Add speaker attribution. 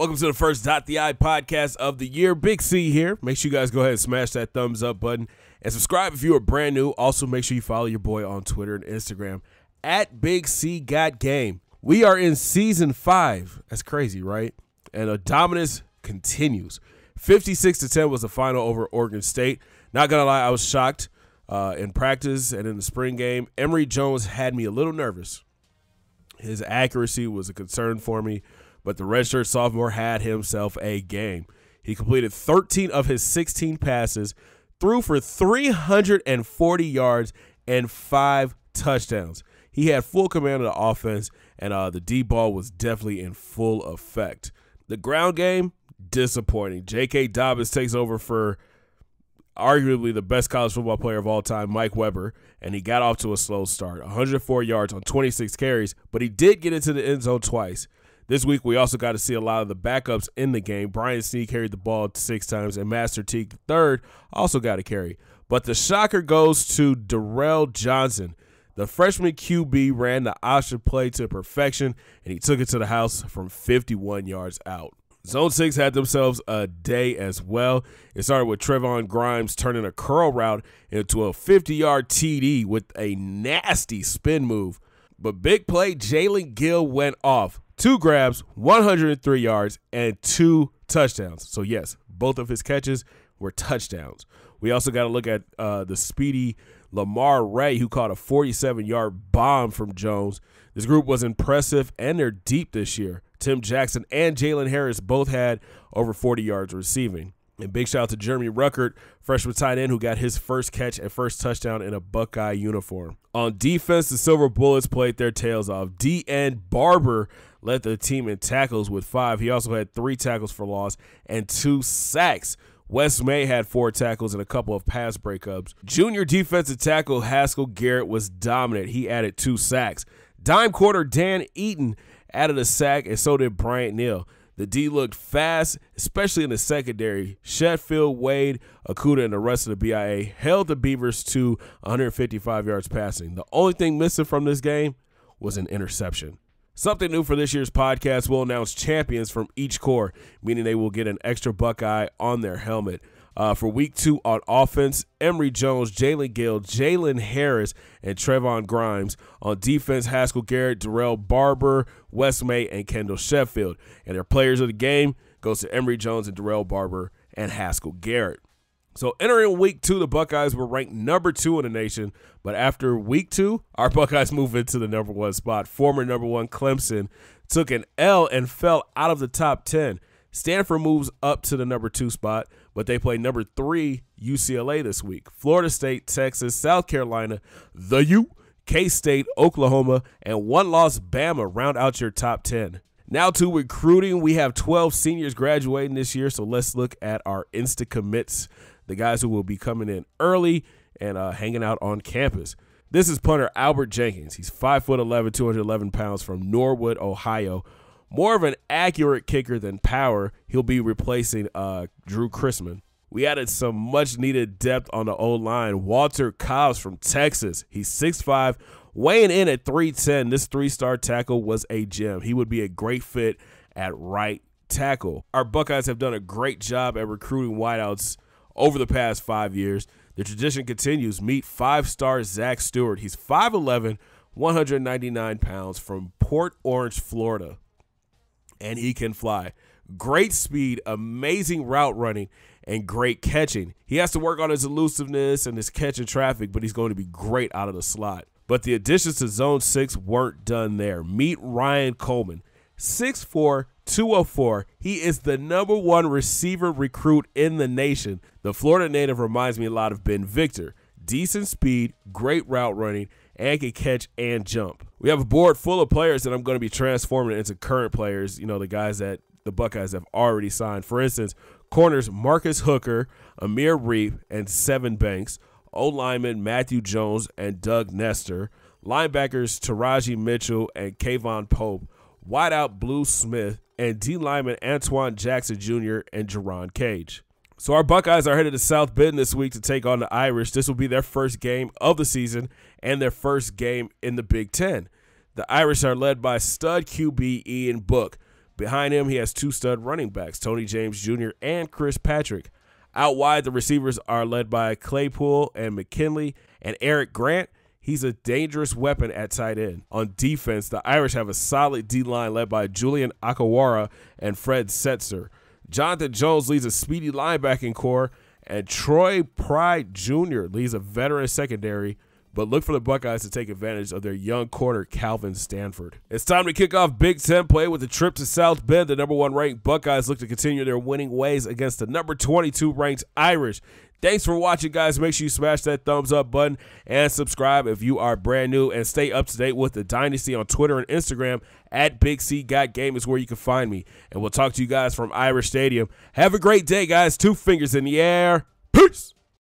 Speaker 1: Welcome to the first Dot the I podcast of the year. Big C here. Make sure you guys go ahead and smash that thumbs up button and subscribe if you are brand new. Also, make sure you follow your boy on Twitter and Instagram at Big C Got Game. We are in season 5. That's crazy, right? And the dominance continues. 56-10 was the final over Oregon State. Not going to lie, I was shocked in practice and in the spring game. Emory Jones had me a little nervous. His accuracy was a concern for me, but the redshirt sophomore had himself a game. He completed 13 of his 16 passes, threw for 340 yards and 5 touchdowns. He had full command of the offense, and the deep ball was definitely in full effect. The ground game, disappointing. J.K. Dobbins takes over for arguably the best college football player of all time, Mike Weber, and he got off to a slow start. 104 yards on 26 carries, but he did get into the end zone twice. This week, we also got to see a lot of the backups in the game. Brian Snead carried the ball 6 times, and Master Teague III also got a carry. But the shocker goes to Darrell Johnson. The freshman QB ran the option play to perfection, and he took it to the house from 51 yards out. Zone 6 had themselves a day as well. It started with Trevon Grimes turning a curl route into a 50-yard TD with a nasty spin move. But big play, Jalen Gill went off. 2 grabs, 103 yards, and 2 touchdowns. So, yes, both of his catches were touchdowns. We also got to look at the speedy Lamar Ray, who caught a 47-yard bomb from Jones. This group was impressive, and they're deep this year. Tim Jackson and Jalen Harris both had over 40 yards receiving. And big shout out to Jeremy Ruckert, freshman tight end, who got his first catch and first touchdown in a Buckeye uniform. On defense, the Silver Bullets played their tails off. D.N. Barber led the team in tackles with 5. He also had 3 tackles for loss and 2 sacks. Wes May had 4 tackles and a couple of pass breakups. Junior defensive tackle Haskell Garrett was dominant. He added 2 sacks. Dime quarter Dan Eaton added a sack, and so did Bryant Neal. The D looked fast, especially in the secondary. Sheffield, Wade, Okuda, and the rest of the BIA held the Beavers to 155 yards passing. The only thing missing from this game was an interception. Something new for this year's podcast, we'll announce champions from each corps, meaning they will get an extra Buckeye on their helmet. For week 2 on offense, Emory Jones, Jalen Gill, Jalen Harris, and Trevon Grimes. On defense, Haskell Garrett, Darrell Barber, Wes May, and Kendall Sheffield. And their players of the game goes to Emory Jones and Darrell Barber and Haskell Garrett. So entering week 2, the Buckeyes were ranked number 2 in the nation, but after week 2, our Buckeyes moved into the number 1 spot. Former number 1 Clemson took an L and fell out of the top 10. Stanford moves up to the number 2 spot, but they play number 3 UCLA this week. Florida State, Texas, South Carolina, the U, K-State, Oklahoma, and one-loss Bama round out your top 10. Now to recruiting. We have 12 seniors graduating this year, so let's look at our insta-commits, the guys who will be coming in early and hanging out on campus. This is punter Albert Jenkins. He's 5'11", 211 pounds from Norwood, Ohio. More of an accurate kicker than power. He'll be replacing Drew Chrisman. We added some much-needed depth on the O-line. Walter Cobbs from Texas. He's 6'5", weighing in at 310. This 3-star tackle was a gem. He would be a great fit at right tackle. Our Buckeyes have done a great job at recruiting wideouts over the past 5 years. The tradition continues. Meet 5-star Zach Stewart. He's 5'11", 199 pounds from Port Orange, Florida. And he can fly. Great speed, amazing route running, and great catching. He has to work on his elusiveness and his catch in traffic, but he's going to be great out of the slot. But the additions to Zone 6 weren't done there. Meet Ryan Coleman, 6'4", 204. He is the number 1 receiver recruit in the nation. The Florida native reminds me a lot of Ben Victor. Decent speed, great route running, and can catch and jump. We have a board full of players that I'm going to be transforming into current players, you know, the guys that the Buckeyes have already signed. For instance, corners Marcus Hooker, Amir Reep, and Sevin Banks. O-linemen Matthew Jones and Doug Nestor. Linebackers Taraji Mitchell and Kayvon Pope. Wideout Blue Smith, and D-lineman Antoine Jackson Jr. and Jerron Cage. So our Buckeyes are headed to South Bend this week to take on the Irish. This will be their first game of the season and their first game in the Big Ten. The Irish are led by stud QB Ian Book. Behind him, he has 2 stud running backs, Tony James Jr. and Chris Patrick. Out wide, the receivers are led by Claypool and McKinley and Eric Grant. He's a dangerous weapon at tight end. On defense, the Irish have a solid D-line led by Julian Akawara and Fred Setzer. Jonathan Jones leads a speedy linebacking core, and Troy Pride Jr. leads a veteran secondary, but look for the Buckeyes to take advantage of their young corner, Calvin Stanford. It's time to kick off Big Ten play with a trip to South Bend. The number 1 ranked Buckeyes look to continue their winning ways against the number 22 ranked Irish. Thanks for watching, guys. Make sure you smash that thumbs up button and subscribe if you are brand new, and stay up to date with the Dynasty on Twitter and Instagram. At Big C Got Game is where you can find me. And we'll talk to you guys from Irish Stadium. Have a great day, guys. 2 fingers in the air. Peace.